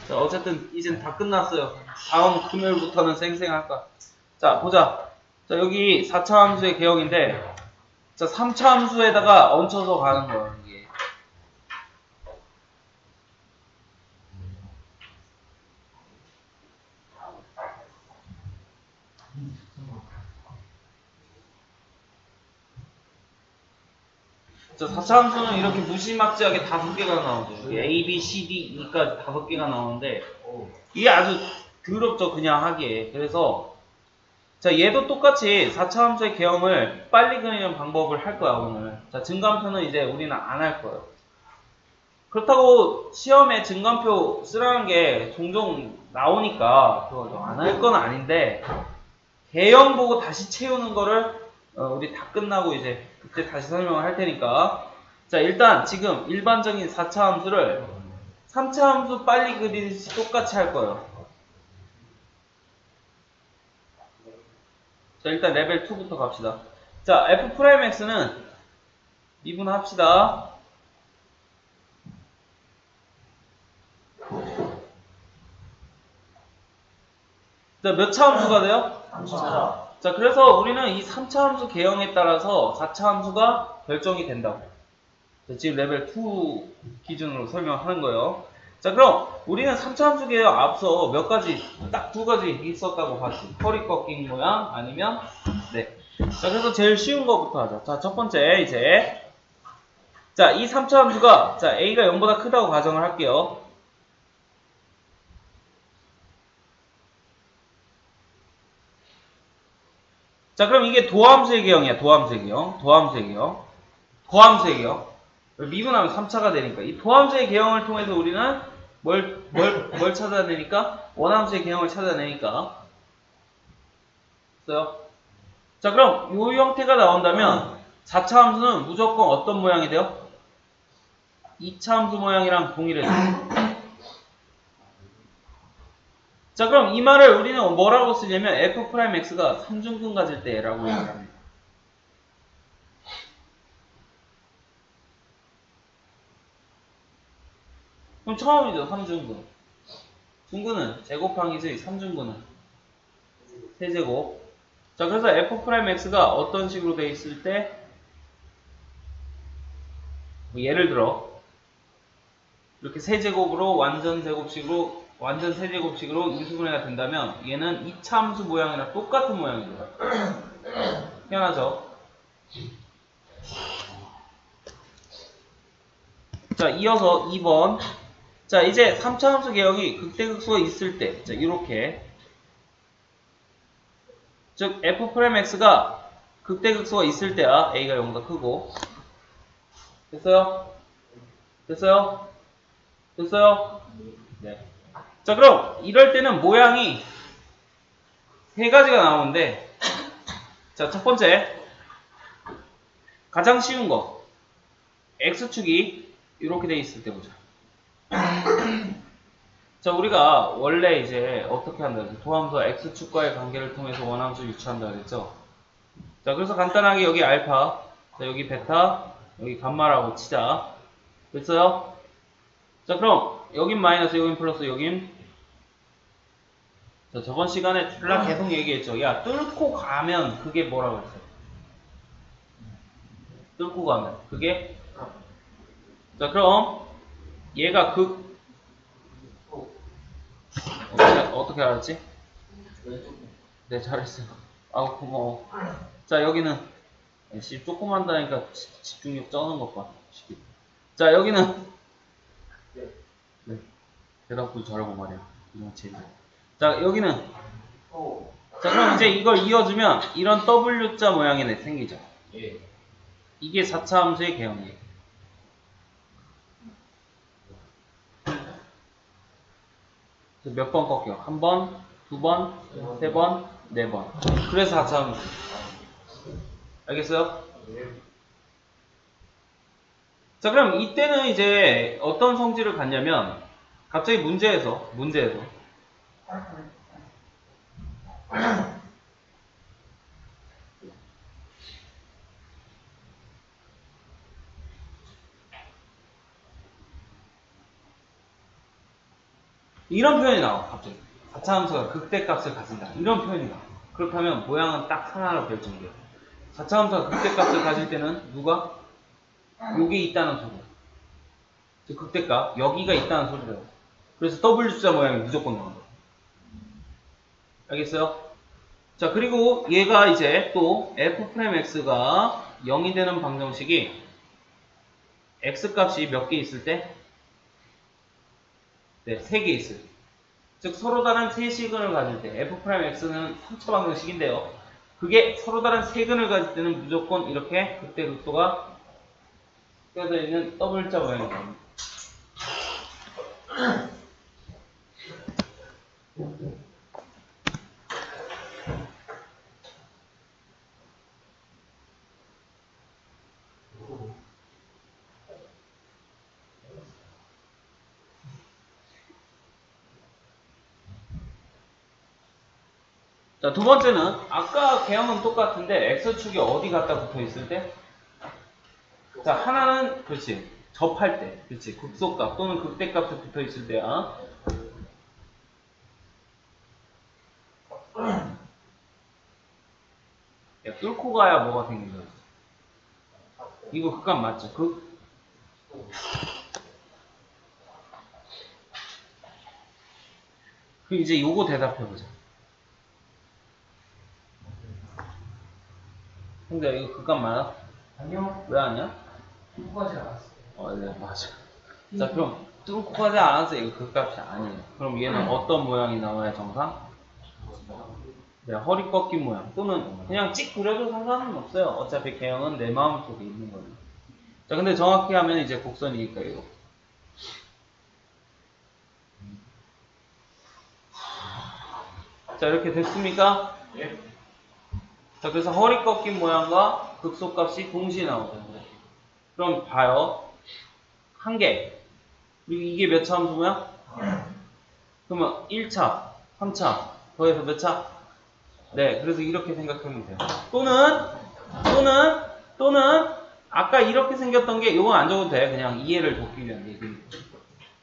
자, 어쨌든 이젠 다 끝났어요. 다음 금요일부터는 쌩쌩할까. 자, 보자. 자, 여기 4차 함수의 개형인데, 자, 3차 함수에다가 얹혀서 가는 거예요, 이게. 자, 4차 함수는 이렇게 무지막지하게 5개가 나오죠. 여기 A, B, C, D, E까지 5개가 나오는데, 이게 아주 더럽죠, 그냥 하기에. 그래서, 자, 얘도 똑같이 4차 함수의 개형을 빨리 그리는 방법을 할 거야, 오늘. 자, 증간표는 이제 우리는 안 할 거예요. 그렇다고 시험에 증간표 쓰라는 게 종종 나오니까 그거 안 할 건 아닌데, 개형 보고 다시 채우는 거를 우리 다 끝나고 이제 그때 다시 설명을 할 테니까. 자, 일단 지금 일반적인 4차 함수를 3차 함수 빨리 그리듯이 똑같이 할 거예요. 자, 일단 레벨 2부터 갑시다. 자, f'x는 미분합시다. 자, 몇 차 함수가 돼요? 3차. 자, 그래서 우리는 이 3차 함수 개형에 따라서 4차 함수가 결정이 된다고. 자, 지금 레벨 2 기준으로 설명하는 거예요. 자, 그럼 우리는 3차 함수 개형 앞서 몇 가지, 딱 2가지 있었다고 봤지. 허리 꺾인 모양 아니면 네. 자, 그래서 제일 쉬운 거부터 하자. 자, 첫 번째 이제 자, 이 3차 함수가 자, a가 0보다 크다고 가정을 할게요. 자, 그럼 이게 도함수의 개형이야. 도함수의 개형. 도함수의 개형. 도함수의 개형. 미분하면 3차가 되니까. 이 도함수의 개형을 통해서 우리는 뭘 찾아내니까? 원함수의 개형을 찾아내니까. 됐어요? 자, 그럼 이 형태가 나온다면 4차 함수는 무조건 어떤 모양이 돼요? 2차 함수 모양이랑 동일해요. 자, 그럼 이 말을 우리는 뭐라고 쓰냐면 f'x가 3중근 가질 때라고 얘기를 합니다. 그럼 처음이죠, 3중근. 중근은 제곱항이지 3중근은 세제곱. 자, 그래서 f'x가 어떤 식으로 돼 있을 때 뭐 예를 들어 이렇게 세제곱으로 완전 제곱식으로 완전 세제곱식으로 인수분해가 된다면 얘는 2차 함수 모양이랑 똑같은 모양입니다. 희한하죠? 자, 이어서 2번. 자, 이제 3차 함수 개형이 극대극소가 있을 때, 자, 이렇게. 즉, f'x가 극대극소가 있을 때야, a가 0보다 크고. 됐어요? 됐어요? 됐어요? 네. 자, 그럼 이럴 때는 모양이 세 가지가 나오는데, 자, 첫 번째. 가장 쉬운 거. x축이 이렇게 돼 있을 때 보자. 자, 우리가 원래 이제 어떻게 한다 그랬죠? 도함수와 x축과의 관계를 통해서 원함수 유추한다 그랬죠? 자, 그래서 간단하게 여기 알파, 자, 여기 베타, 여기 감마라고 치자. 됐어요? 자, 그럼 여긴 마이너스, 여긴 플러스, 여긴 자, 저번 시간에 줄라 계속 얘기했죠. 야, 뚫고 가면 그게 뭐라고 했어요? 뚫고 가면 그게 자, 그럼 얘가 어떻게 알았지? 네, 잘했어. 아우, 고마워. 자, 여기는 조그만다니까 집중력 쩌는 것 봐. 자, 여기는 네, 대답도 잘하고 말이야. 이런 재미. 자, 여기는 자, 그럼 이제 이걸 이어주면 이런 W자 모양이 생기죠. 이게 4차 함수의 개형이에요. 몇 번 꺾여? 한 번, 두 번, 세 번, 네 번. 그래서 4차 함수. 알겠어요? 자, 그럼 이때는 이제 어떤 성질을 갖냐면 갑자기 문제에서 이런 표현이 나와 갑자기. 4차 함수가 극대값을 가진다. 이런 표현이 나와. 그렇다면 모양은 딱 하나로 결정돼요. 4차 함수가 극대값을 가질 때는 누가? 요게 있다는 소리야. 즉 극대값 여기가 있다는 소리래요. 그래서 W자 모양이 무조건 나온다. 알겠어요? 자, 그리고 얘가 이제 또 F'X가 0이 되는 방정식이 X값이 몇 개 있을 때? 네, 3개 있을 때. 즉, 서로 다른 세 시근을 가질 때, F'X는 3차 방정식인데요. 그게 서로 다른 세 근을 가질 때는 무조건 이렇게 극대 극도가 껴져 있는 W자 모양이 나옵니다. 자, 두 번째는 아까 개형은 똑같은데 X축이 어디 갖다 붙어 있을 때? 자, 하나는 그렇지. 접할 때. 그렇지. 극소값 또는 극대값에 붙어 있을 때야. 야, 뚫고 가야 뭐가 생긴 거지? 이거 극값 맞죠? 그 이제 요거 대답해보자. 형제 이거 극값 맞아? 아니요. 왜 아니야? 뚫고 가지 않았어요. 네, 맞아. 자, 그럼 뚫고 가지 않았어. 이거 극값이 아니에요. 그럼 얘는 어떤 모양이 나와야 정상? 네, 허리 꺾인 모양. 또는 그냥 찍 그려도 상관은 없어요. 어차피 개형은 내 마음 속에 있는 거예요. 자, 근데 정확히 하면 이제 곡선이니까 이거. 자, 이렇게 됐습니까? 예. 자, 그래서 허리 꺾인 모양과 극소값이 동시에 나오죠. 그럼 봐요. 한 개. 그리고 이게 몇 차 함수야? 그러면 1차, 3차, 더해서 몇 차? 네, 그래서 이렇게 생각하면 돼요. 또는, 아까 이렇게 생겼던 게, 이건 안 적어도 돼. 그냥 이해를 돕기 위한 얘기니까.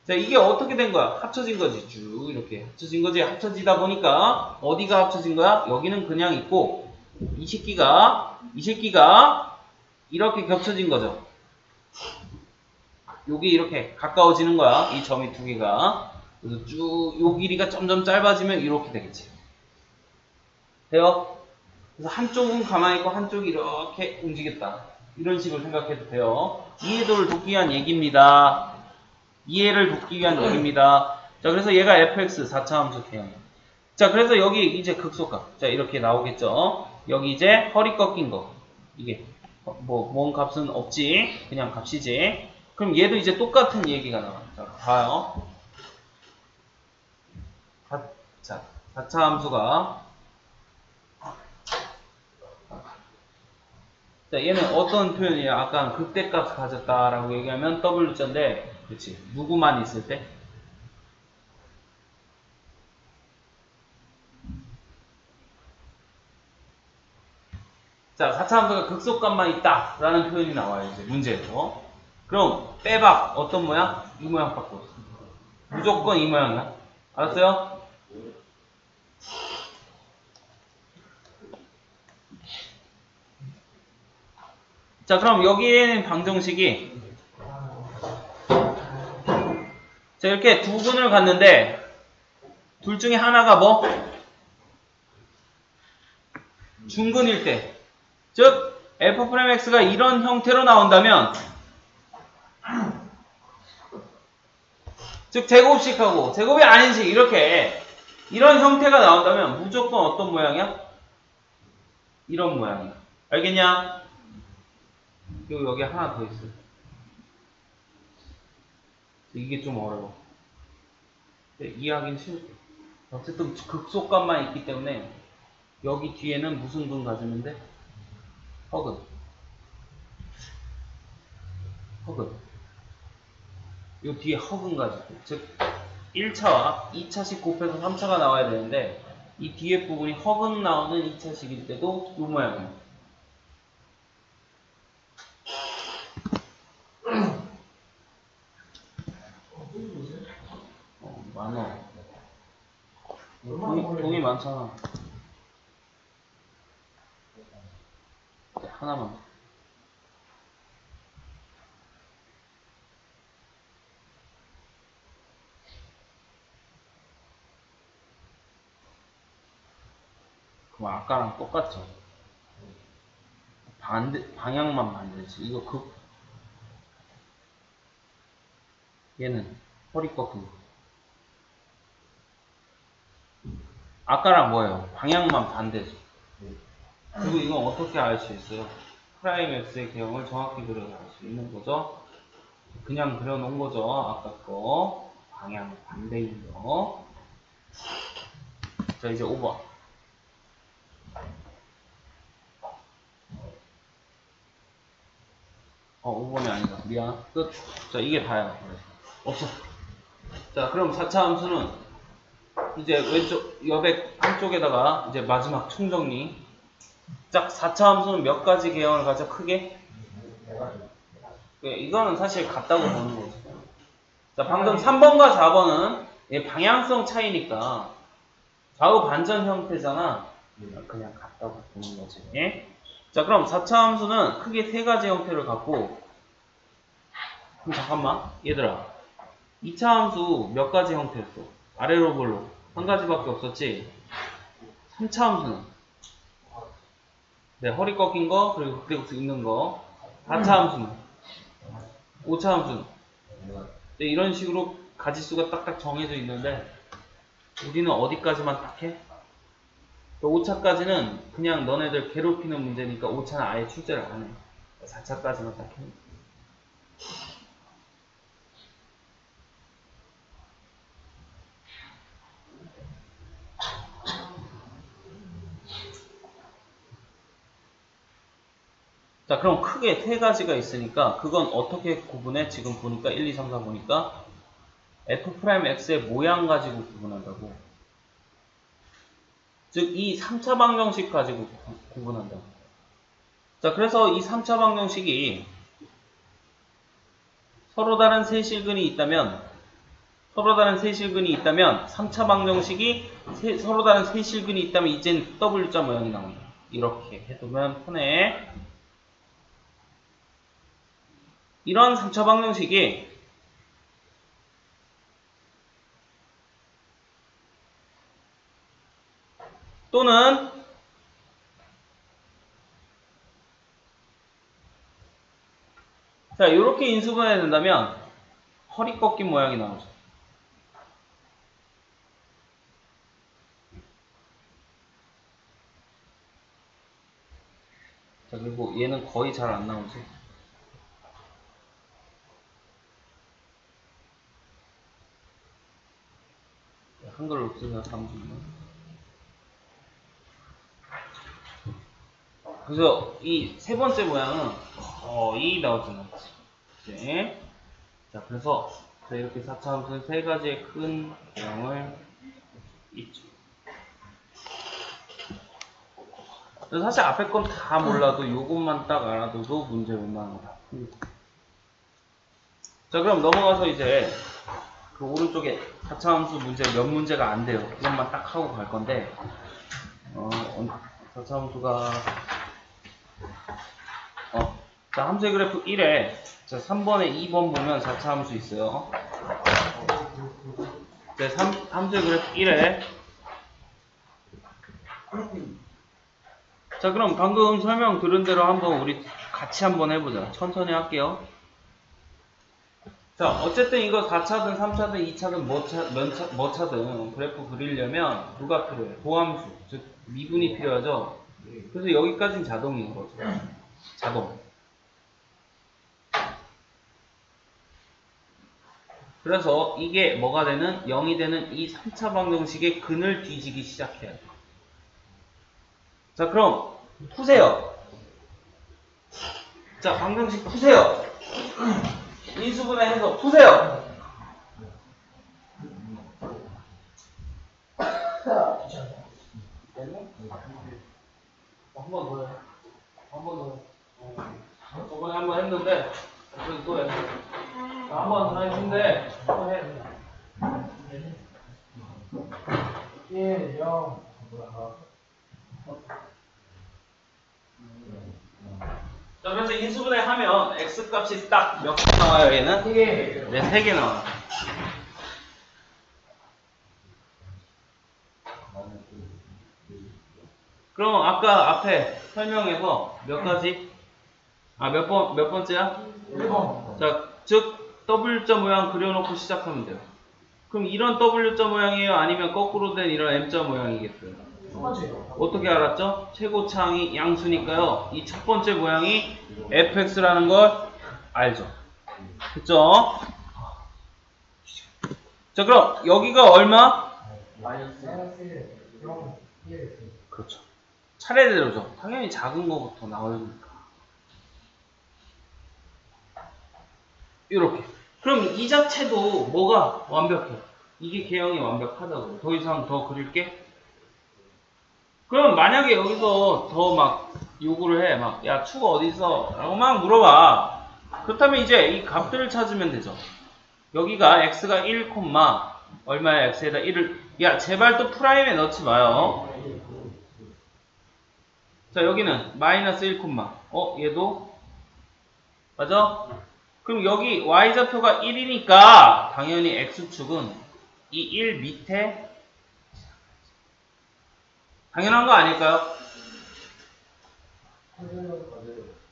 자, 이게 어떻게 된 거야? 합쳐진 거지. 쭉 이렇게 합쳐진 거지. 합쳐지다 보니까 어디가 합쳐진 거야? 여기는 그냥 있고 이 새끼가 이렇게 겹쳐진 거죠. 요게 이렇게 가까워지는 거야. 이 점이 두 개가. 그래서 쭉 요 길이가 점점 짧아지면 이렇게 되겠지. 돼요? 그래서 한쪽은 가만히 있고 한쪽이 이렇게 움직였다. 이런 식으로 생각해도 돼요. 이해도를 돕기 위한 얘기입니다. 이해를 돕기 위한 얘기입니다. 자, 그래서 얘가 fx 4차 함수 개형. 자, 그래서 여기 이제 극소값. 자, 이렇게 나오겠죠. 여기 이제 허리 꺾인 거. 이게 뭔 값은 없지. 그냥 값이지. 그럼 얘도 이제 똑같은 얘기가 나와. 자, 봐요. 자, 4차 함수가 자, 얘는 어떤 표현이에요? 아까 극대값 가졌다라고 얘기하면 W자인데, 그렇지. 누구만 있을 때? 자, 4차 함수가 극소값만 있다라는 표현이 나와요. 이제 문제에서. 그럼 빼박 어떤 모양? 이 모양밖에 없어. 무조건 이 모양이야. 알았어요? 자, 그럼 여기에는 방정식이 자, 이렇게 두 근을 갔는데 둘 중에 하나가 뭐? 중근일 때. 즉 F'X가 이런 형태로 나온다면 즉 제곱식하고 제곱이 아닌 식 이렇게 이런 형태가 나온다면 무조건 어떤 모양이야? 이런 모양이야. 알겠냐? 그리고 여기 하나 더 있어. 이게 좀 어려워. 이해하기는 쉬울 때. 어쨌든 극소값만 있기 때문에 여기 뒤에는 무슨 근 가지면 돼? 허근. 요 뒤에 허근 가지고. 즉 1차와 2차식 곱해서 3차가 나와야 되는데 이 뒤에 부분이 허근 나오는 2차식일 때도 이 모양이에요. 많아. 많아서. 동이 많잖아. 하나만. 그럼 아까랑 똑같죠. 방향만 반대지. 이거 얘는 허리 꺾인 거. 아까랑 뭐예요? 방향만 반대죠. 그리고 이건 어떻게 알 수 있어요? 프라임 x의 개형을 정확히 그려서 알 수 있는 거죠. 그냥 그려놓은 거죠. 아까 거. 방향 반대인 거. 자, 이제 5번. 5번이 아니다. 미안. 끝. 자, 이게 다야. 없어. 자, 그럼 4차 함수는 이제 왼쪽, 여백 한쪽에다가 이제 마지막 총정리. 자, 4차 함수는 몇 가지 개형을 가져? 크게? 이거는 사실 같다고 보는 거죠. 자, 방금 3번과 4번은 방향성 차이니까 좌우 반전 형태잖아. 그냥 같다고 보는 거지. 예? 자, 그럼 4차 함수는 크게 세 가지 형태를 갖고, 그럼 잠깐만, 얘들아. 2차 함수 몇 가지 형태였어? 아래로 볼로 한 가지밖에 없었지? 3차 함수는 네, 허리 꺾인 거, 그리고 극대국수 있는 거. 4차 함수는 5차 함수는 네, 이런 식으로 가지수가 딱딱 정해져 있는데 우리는 어디까지만 딱 해? 5차까지는 그냥 너네들 괴롭히는 문제니까 5차는 아예 출제를 안 해. 4차까지만 딱 해. 자, 그럼 크게 세 가지가 있으니까 그건 어떻게 구분해? 지금 보니까 1, 2, 3, 4 보니까 f'x의 모양 가지고 구분한다고. 즉, 이 3차 방정식 가지고 구분한다고. 자, 그래서 이 3차 방정식이 서로 다른 세실근이 있다면 3차 방정식이 서로 다른 세실근이 있다면 이젠 W자 모양이 나온다. 이렇게 해두면 편해. 이런 3차 방정식이 또는 자, 이렇게 인수분해 된다면 허리 꺾인 모양이 나오죠. 자, 그리고 얘는 거의 잘 안 나오지. 한글로 쓰면 잠시만요. 그래서 이 세 번째 모양은 거의 나오진 않지. 네. 자, 그래서 이렇게 4차 함수는 세 가지의 큰 모양을 있죠. 그래서 사실 앞에 건 다 몰라도 이것만 딱 알아둬도 문제 웬만한 거 다 풀리고. 자, 그럼 넘어가서 이제 그 오른쪽에 4차 함수 문제 몇 문제가 안 돼요. 그것만 딱 하고 갈 건데 4차 함수가 자, 함수의 그래프 1에 자, 3번에 2번 보면 4차 함수 있어요. 자, 함수의 그래프 1에 자, 그럼 방금 설명 들은 대로 한번 우리 같이 한번 해보자. 천천히 할게요. 자, 어쨌든 이거 4차든 3차든 2차든 뭐 차든 그래프 그리려면 누가 필요해? 도함수, 즉 미분이 필요하죠. 그래서 여기까지는 자동인 거죠. 자동. 그래서 이게 뭐가 되는? 0이 되는 이 3차 방정식의 근을 뒤지기 시작해요. 자, 그럼 푸세요. 자, 방정식 푸세요. 인수분해해서 푸세요. 한 번 더 해. 한 번 더 해. 저번에 한 번 했는데 그래서 또 해. 한 번 더 했는데 또 해. 1, 0. 뭐야? 자, 그래서 인수분해 하면 x 값이 딱 몇 개 나와요, 얘는? 3개. 네, 3개 나와요. 그럼 아까 앞에 설명해서 몇 가지? 몇 번째야? 1번. 자, 즉, W자 모양 그려놓고 시작하면 돼요. 그럼 이런 W자 모양이에요? 아니면 거꾸로 된 이런 M자 모양이겠어요? 첫 번째요. 어떻게 알았죠? 최고차항이 양수니까요. 이 첫 번째 모양이 fx라는 걸 알죠? 그쵸? 자, 그럼 여기가 얼마? 마이너스 0. 1. 그렇죠. 차례대로죠. 당연히 작은 거부터 나오니까. 이렇게. 그럼 이 자체도 뭐가 완벽해? 이게 개형이 완벽하다고. 더 이상 더 그릴게? 그럼 만약에 여기서 더 막 요구를 해. 막, 야, 축 어디 있어? 라고 막 물어봐. 그렇다면 이제 이 값들을 찾으면 되죠. 여기가 x가 1, 얼마야? x에다 1을. 야, 제발 또 프라임에 넣지 마요. 자, 여기는 마이너스 1, 얘도? 맞아? 그럼 여기 y좌표가 1이니까 당연히 x축은 이 1 밑에 당연한 거 아닐까요?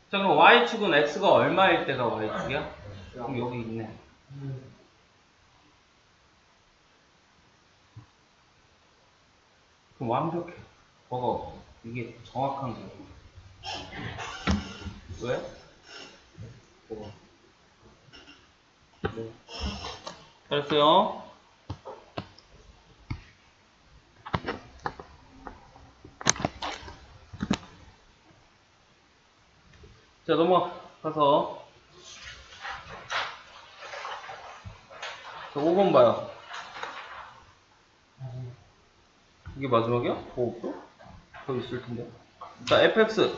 자, 그럼 y축은 x가 얼마일 때가 y축이야? 그럼 여기 있네. 그럼 완벽해. 뭐가 이게 정확한 거야. 왜? 뭐가? 네. 잘했어요. 자, 넘어가서 자, 5번 봐요. 이게 마지막이야? 뭐 없어? 더 있을 텐데. 자, fx.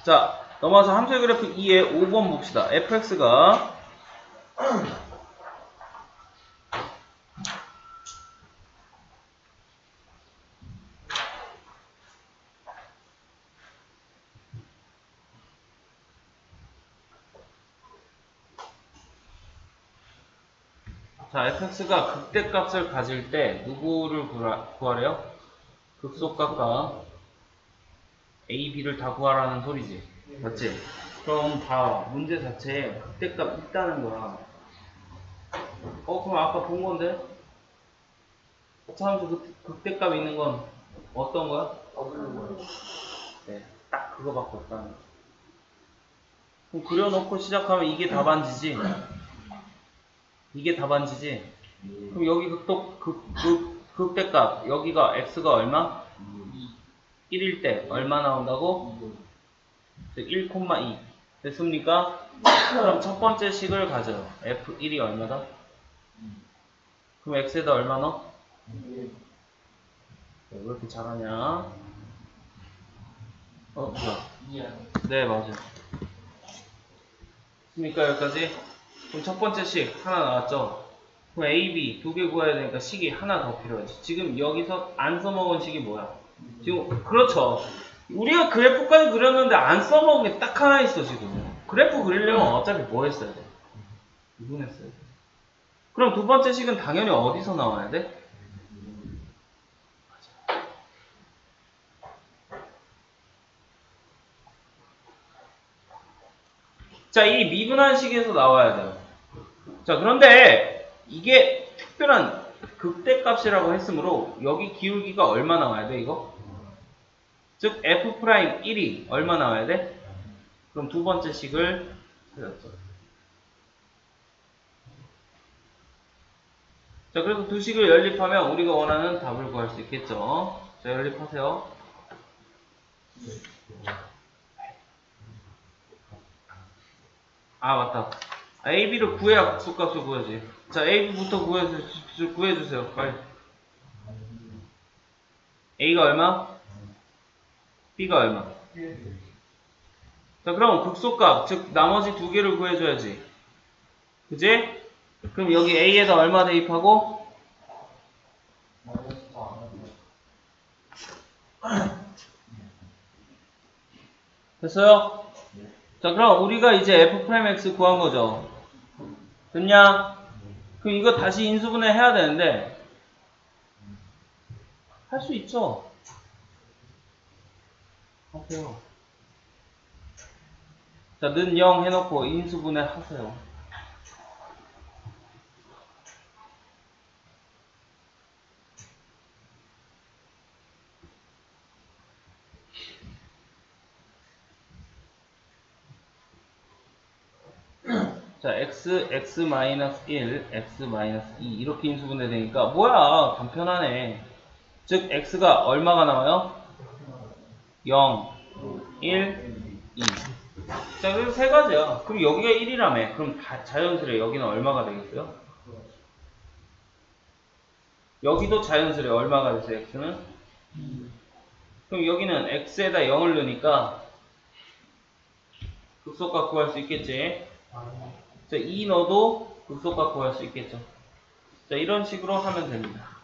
자, 넘어가서 함수의 그래프 2의 5번 봅시다. fx가 자, fx가 극대값을 가질 때 누구를 구하래요? 극소값과 a, b를 다 구하라는 소리지. 맞지? 그럼 봐. 문제 자체에 극대값 있다는 거야. 그럼 아까 본 건데? 참수 극대값 있는 건 어떤 거야? 네, 딱 그거밖에 없다는 거. 그럼 그려놓고 시작하면 이게 답안지지? 이게 답안지지? 그럼 여기 극대값, 여기가 x가 얼마? 1일 때 얼마 나온다고? 1,2 됐습니까? 그럼 첫 번째 식을 가져요. f1이 얼마다? 그럼 x에다 얼마 넣어? 왜 이렇게 잘하냐? 뭐야? 네, 맞아요. 됐습니까? 여기까지? 그럼 첫 번째 식 하나 나왔죠? 그럼 A, B 두 개 구해야 되니까 식이 하나 더 필요하지. 지금 여기서 안 써먹은 식이 뭐야? 지금 그렇죠. 우리가 그래프까지 그렸는데 안 써먹은 게 딱 하나 있어 지금. 그래프 그리려면 어차피 뭐 했어야 돼? 이분했어야 돼. 그럼 두 번째 식은 당연히 어디서 나와야 돼? 자, 이 미분한 식에서 나와야 돼요. 자, 그런데 이게 특별한 극대값이라고 했으므로 여기 기울기가 얼마 나와야 돼, 이거? 즉 f'1이 얼마 나와야 돼? 그럼 두 번째 식을 찾았죠. 자, 그래서 두 식을 연립하면 우리가 원하는 답을 구할 수 있겠죠. 자, 연립하세요. 맞다. AB를 구해야 극소값을 구하지. 자, AB부터 구해주세요. 빨리. A가 얼마? B가 얼마? 자, 그럼 극소값, 즉 나머지 두 개를 구해줘야지. 그지? 그럼 여기 A에다 얼마 대입하고? 됐어요? 자, 그럼 우리가 이제 F'X 구한 거죠. 됐냐? 그럼 이거 다시 인수분해 해야 되는데, 할 수 있죠? 하세요. 자, 는 0 해놓고 인수분해 하세요. 자, x, x-1, x-2 이렇게 인수분해 되니까 뭐야 간편하네. 즉 x가 얼마가 나와요? 0, 1, 2. 자, 그래서 세 가지야. 그럼 여기가 1이라며. 그럼 다 자연스레 여기는 얼마가 되겠어요? 여기도 자연스레 얼마가 됐어요, x는? 그럼 여기는 x에다 0을 넣으니까 극소값 구할 수 있겠지? 자, 2 넣어도 극소값 구할 수 있겠죠? 자, 이런 식으로 하면 됩니다.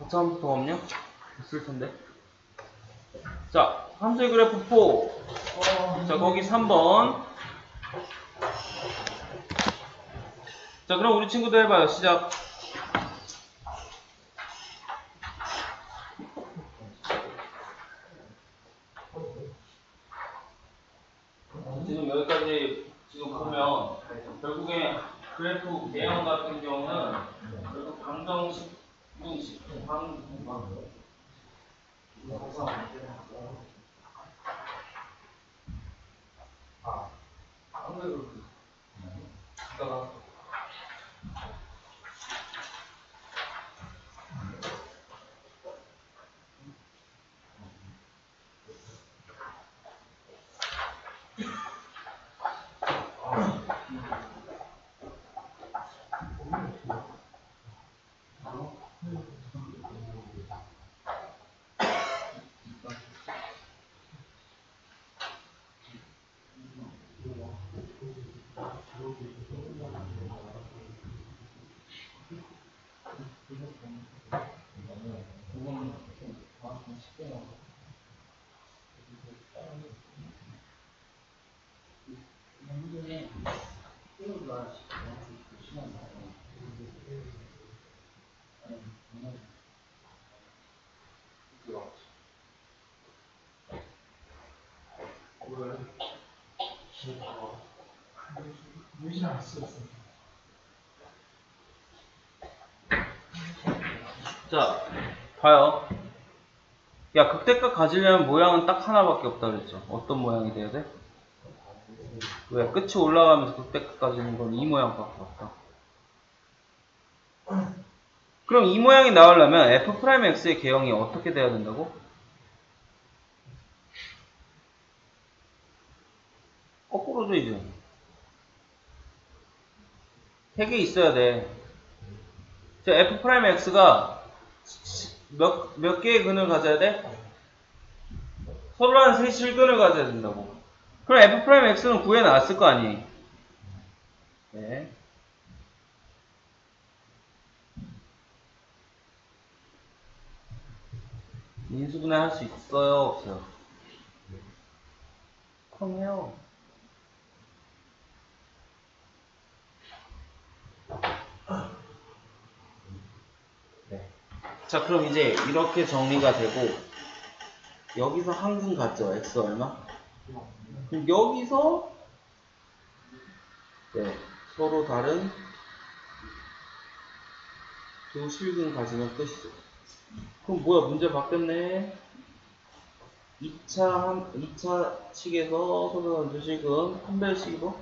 4차원부터 없냐? 있을 텐데. 자, 함수의 그래프 4. 자, 거기 3번. 자, 그럼 우리 친구들 해봐요. 시작. 지금 여기까지 지금 보면 결국에 그래프 대형 같은 경우는 결국 방정식, 분식, 자, 봐요. 야, 극대값 가지려면 모양은 딱 하나밖에 없다 그랬죠. 어떤 모양이 돼야 돼? 왜? 끝이 올라가면서 극대값 가지는 건 이 모양밖에 없다. 그럼 이 모양이 나오려면 F'X의 개형이 어떻게 돼야 된다고? 거꾸로 줘야죠. 3개 있어야 돼. 자, F'X가 몇 개의 근을 가져야 돼? 서로라는 세 실근을 가져야 된다고. 그럼 F'X는 구해놨을 거 아니에요? 네. 인수분해 할 수 있어요? 없어요? 그럼 해요. 네. 자, 그럼 이제 이렇게 정리가 되고 여기서 한근 같죠? X 얼마? 그럼 여기서 네, 서로 다른 두 실근 가지면 끝이죠. 그럼 뭐야? 문제 바뀌었네. 2차 측에서 서로 다른 두 실근 한 배씩으로?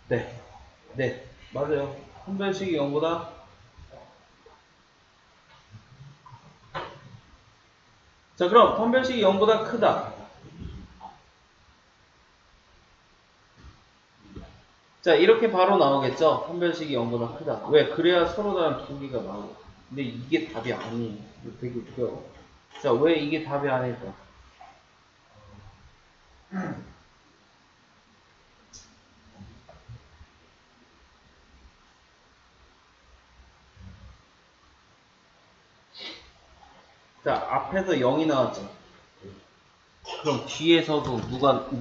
네. 네. 맞아요. 한 배씩이 0보다 자, 그럼 판별식이 0보다 크다. 자, 이렇게 바로 나오겠죠? 판별식이 0보다 크다. 왜? 그래야 서로 다른 두 개가 나오고. 근데 이게 답이 아니에요. 이거 되게 웃겨요. 자, 왜 이게 답이 아닐까? 자, 앞에서 0이 나왔죠. 그럼 뒤에서도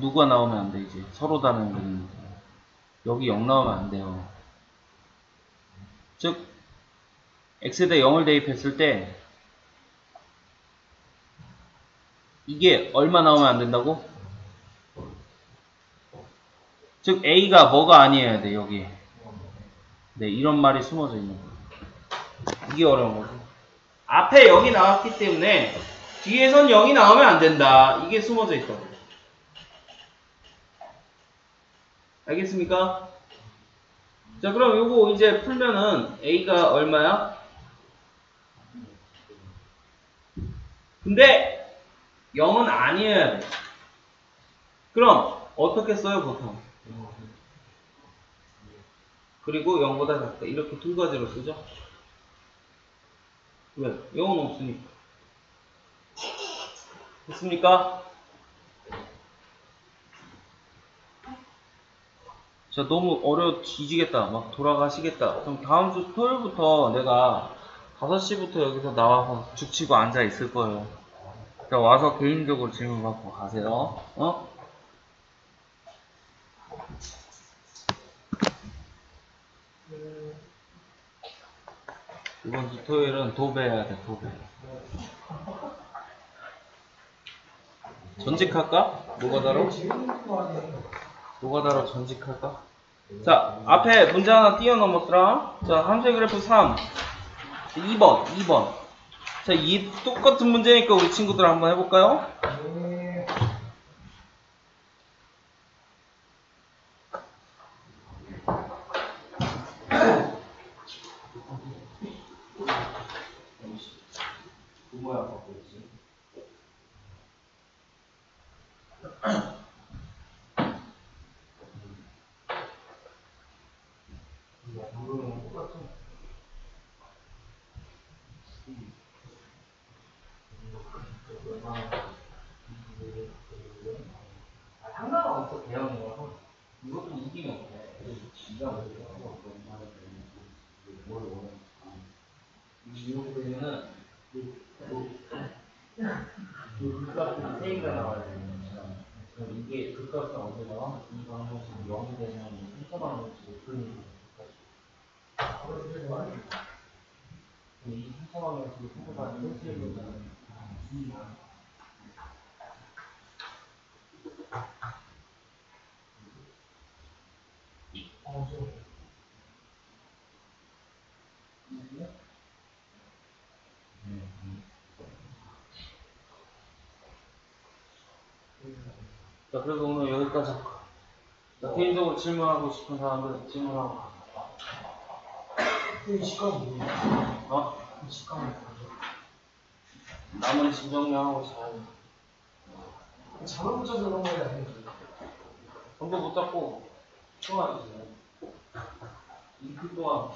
누가 나오면 안 돼, 이제. 서로 다른 그림입니다. 여기 0 나오면 안 돼요. 즉, x에다 0을 대입했을 때, 이게 얼마 나오면 안 된다고? 즉, a가 뭐가 아니어야 돼, 여기. 네, 이런 말이 숨어져 있는 거예요. 이게 어려운 거죠. 앞에 0이 나왔기 때문에, 뒤에선 0이 나오면 안 된다. 이게 숨어져 있다고. 알겠습니까? 자, 그럼 요거 이제 풀면은 a가 얼마야? 근데 0은 아니어야 돼. 그럼 어떻게 써요, 보통? 그리고 0보다 작다. 이렇게 두 가지로 쓰죠? 왜? 0은 없으니까. 됐습니까? 자, 너무 어려워 뒤지겠다. 막 돌아가시겠다. 그럼 다음 주 토요일부터 내가 5시부터 여기서 나와서 죽치고 앉아 있을 거예요. 자, 와서 개인적으로 질문 받고 가세요. 어? 이번 주 토요일은 도배해야 돼, 도배. 전직할까? 노가다로? 노가다로 전직할까? 자, 앞에 문제 하나 뛰어넘었더라. 자, 함수의 그래프 3. 2번. 자, 이 똑같은 문제니까 우리 친구들 한번 해볼까요? 상관없어, 대형이라서. 이것도 이기면 돼. 지가 뭘 원하는지. 이유는 극값은 3개가 나와야 되는 그럼 이게 극값은 언제 나와? 이 방정식 0이 되면 순서 방정식을 풀리는 거예요. 이 순서 방정식을 풀어가는 현실을 보면 자, 그래서 오늘 여기까지 할까. 자, 개인적으로 질문하고 싶은 사람들 질문하고. 어? 남은 짐 정리하고 자야 잠을 못 자서 그런 거야. 정도 못 잡고 통화하지. 이틀 동안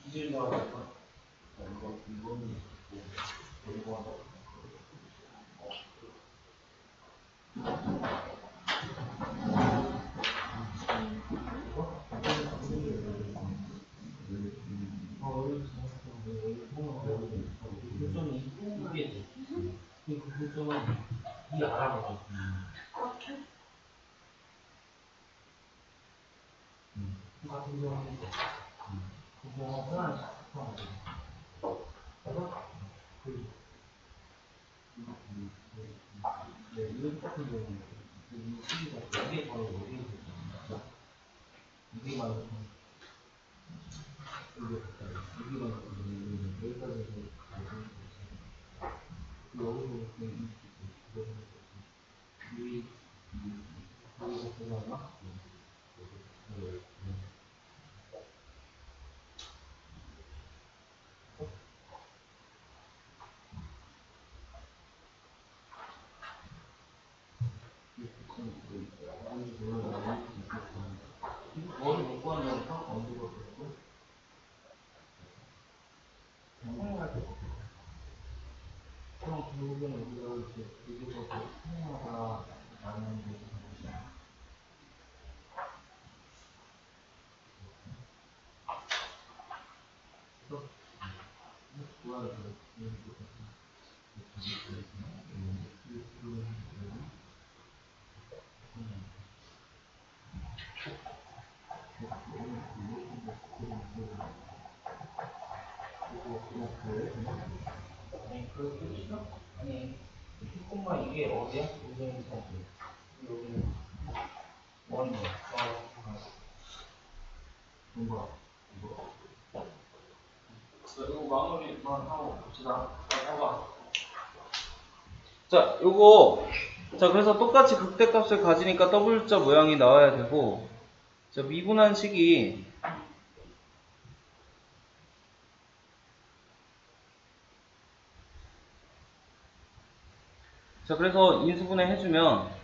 뒤질 나야 될까? 이거는 그리고 하다. 교점이 이게 그 교점은 이 알아보죠. 같은 경우는 그 경우가 편안히 이런 같은 경우는 이 시기가 여기에 바로 여기에 이게 바로 이게 바로 여기까지 여기서 이 여기서 보면 뭐를 못 구한다니까? 언제가 그랬고? 생각할 때 그럼 결국에는 우리가 이렇게 여기서 생각하다라는 게 그래서 구하는 아니 그렇게 싫어? 아니 콤마 이게 어디야? 여기는 원이야. 이거 마무리만 하고 봅시다. 해봐. 자, 요거 자 그래서 똑같이 극대값을 가지니까 W자 모양이 나와야 되고 자 미분한 식이 자 그래서 인수분해 해주면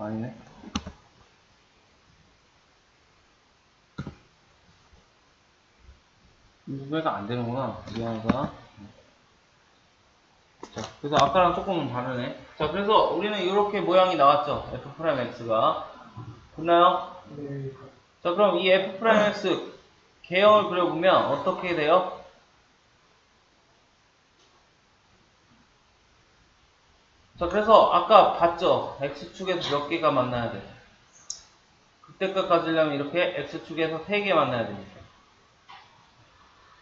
아니네. 인수분해가 안 되는구나. 미안하다. 자, 그래서 아까랑 조금은 다르네. 자, 그래서 우리는 이렇게 모양이 나왔죠. F'X가. 됐나요? 네. 자, 그럼 이 F'X 개형을 그려보면 어떻게 돼요? 자, 그래서 아까 봤죠? X축에서 몇 개가 만나야 돼? 극대값 가지려면 이렇게 X축에서 3개 만나야 되니까.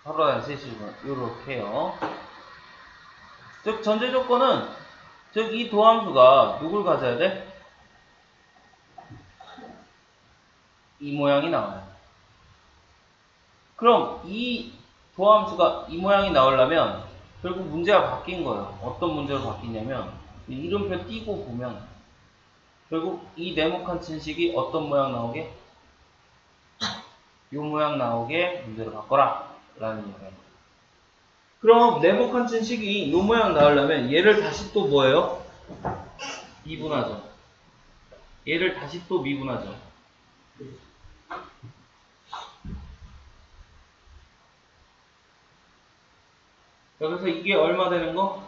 서로 다시 세시면 이렇게요. 즉 전제 조건은 즉 이 도함수가 누굴 가져야 돼? 이 모양이 나와요. 그럼 이 도함수가 이 모양이 나오려면 결국 문제가 바뀐 거예요. 어떤 문제로 바뀌냐면 이름표 띄고 보면 결국 이 네모칸 친식이 어떤 모양 나오게? 이 모양 나오게 문제를 바꿔라 라는 얘기예요. 그럼 네모칸 친식이 이 모양 나오려면 얘를 다시 또 뭐예요? 미분하죠. 얘를 다시 또 미분하죠. 자, 그래서 이게 얼마 되는 거?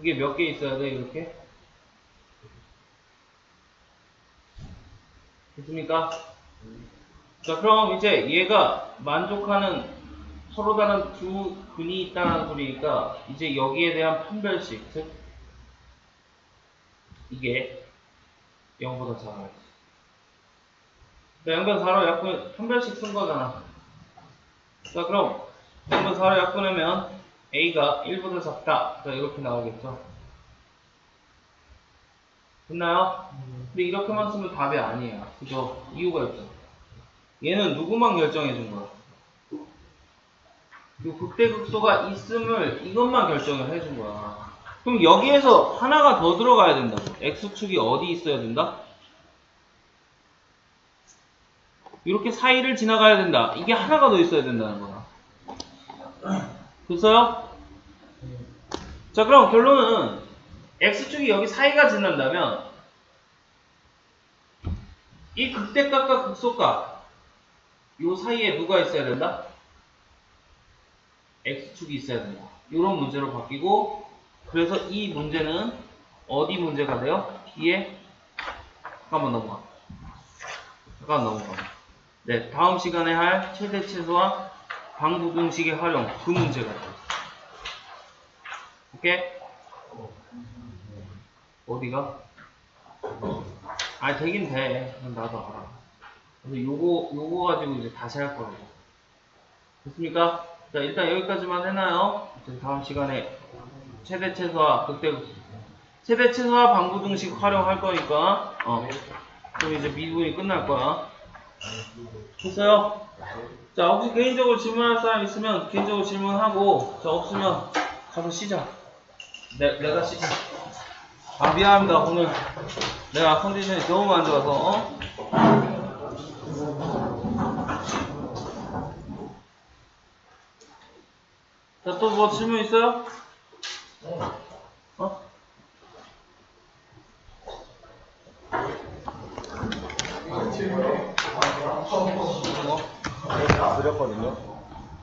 이게 몇 개 있어야 돼, 이렇게? 됐습니까? 자, 그럼 이제 얘가 만족하는 서로 다른 두 근이 있다는 소리니까 이제 여기에 대한 판별식, 즉 이게 0보다 작아요. 자, 0보다 4로 약분, 판별식 쓴 거잖아. 자, 그럼 0보다 4로 약분하면 A가 1보다 작다. 자, 이렇게 나오겠죠. 됐나요? 근데 이렇게만 쓰면 답이 아니에요. 그죠? 이유가 있죠. 얘는 누구만 결정해 준 거야? 이 극대극소가 있음을 이것만 결정을 해준 거야. 그럼 여기에서 하나가 더 들어가야 된다. X축이 어디 있어야 된다? 이렇게 사이를 지나가야 된다. 이게 하나가 더 있어야 된다는 거야. 됐어요? 자, 그럼 결론은 X축이 여기 사이가 지난다면 이 극대값과 극소값 요 사이에 누가 있어야 된다? X축이 있어야 된다. 이런 문제로 바뀌고 그래서 이 문제는 어디 문제가 돼요? B에 잠깐만 넘어가. 네, 다음 시간에 할 최대 최소와 방부등식의 활용 그 문제가 돼요. 오케이? 어디가? 되긴 돼. 나도 알아. 그래서 요거 가지고 이제 다시 할 거라고. 됐습니까? 자, 일단 여기까지만 해놔요. 다음 시간에 최대 최소와 최대 최소와 방부등식 활용할 거니까, 그럼 이제 미분이 끝날 거야. 됐어요? 자, 혹시 개인적으로 질문할 사람 있으면 개인적으로 질문하고, 자, 없으면 가서 쉬자. 내가 쉬자. 미안합니다. 오늘 내가 컨디션이 너무 안 좋아서, 자, 또 뭐 질문 있어요? 드렸거든요.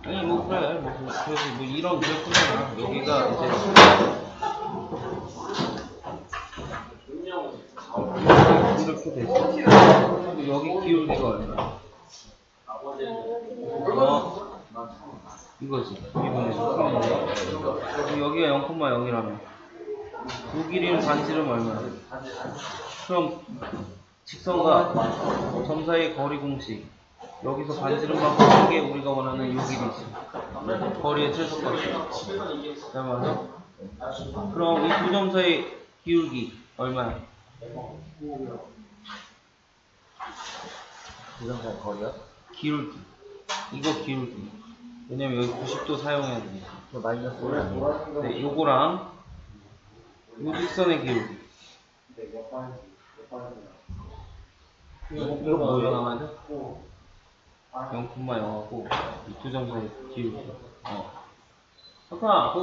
아니, 뭐, 그래. 그래서 뭐 이런 그랬구나. 여기가 이제 이렇게 돼 있어. 여기 기울기가 얼마야? 이거지. 2분의 3. 여기가 0,0이라면 요 길이는 반지름 얼마야? 그럼 직선과 점 사이의 거리 공식 여기서 반지름만큼 한 게 우리가 원하는 요 길이지. 거리의 최소값. 잘 맞아? 그럼 이 두 점 사이 기울기 얼마야? 부정사 거리요? 기울기. 이거 기울기. 왜냐면 여기 90도 사용해야 되니까. 저 마이너스 1이요. 네, 요거랑 요 직선의 기울기. 이거 뭐가 나와야 돼? 0,0하고 이 두 점 사이 기울기. 석환아,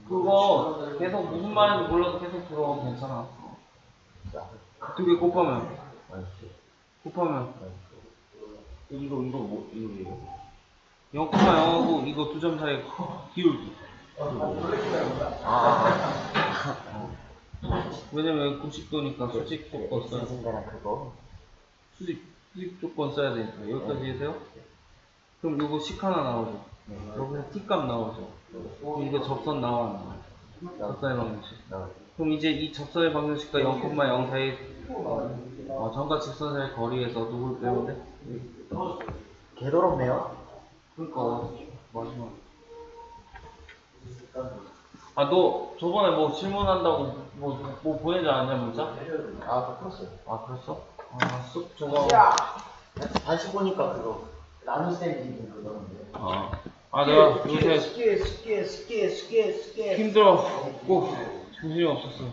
그거 계속 무슨 말인지 몰라도 계속 들어. 괜찮아. 두 개 곱하면 이거 뭐 이거예요? 0,0하고 이거 두 점 사이 기울기. 왜냐면 여기 90도니까 수직 조건 써야 돼. 순간에 그거. 수직 조건 써야 되니까. 여기까지 해서요? 그럼 요거 식 하나 나오죠. 여기서 t값 나오죠. 그럼 이거 접선 나와. 접선의 방정식. 그럼 이제 이 접선의 방정식과 0,0 사이 점과 직선 사이 거리에서 누굴 빼면 돼? 개더럽네요. 그러니까 마지막. 너 저번에 뭐 질문한다고 뭐 보내지 않았냐 문자? 저 풀었어요. 그랬어? 쑥 저거. 다시 보니까 그거 나눗셈 그거는데. 내가 요새 쉽게 힘들어. 꼭 정신이 없었어.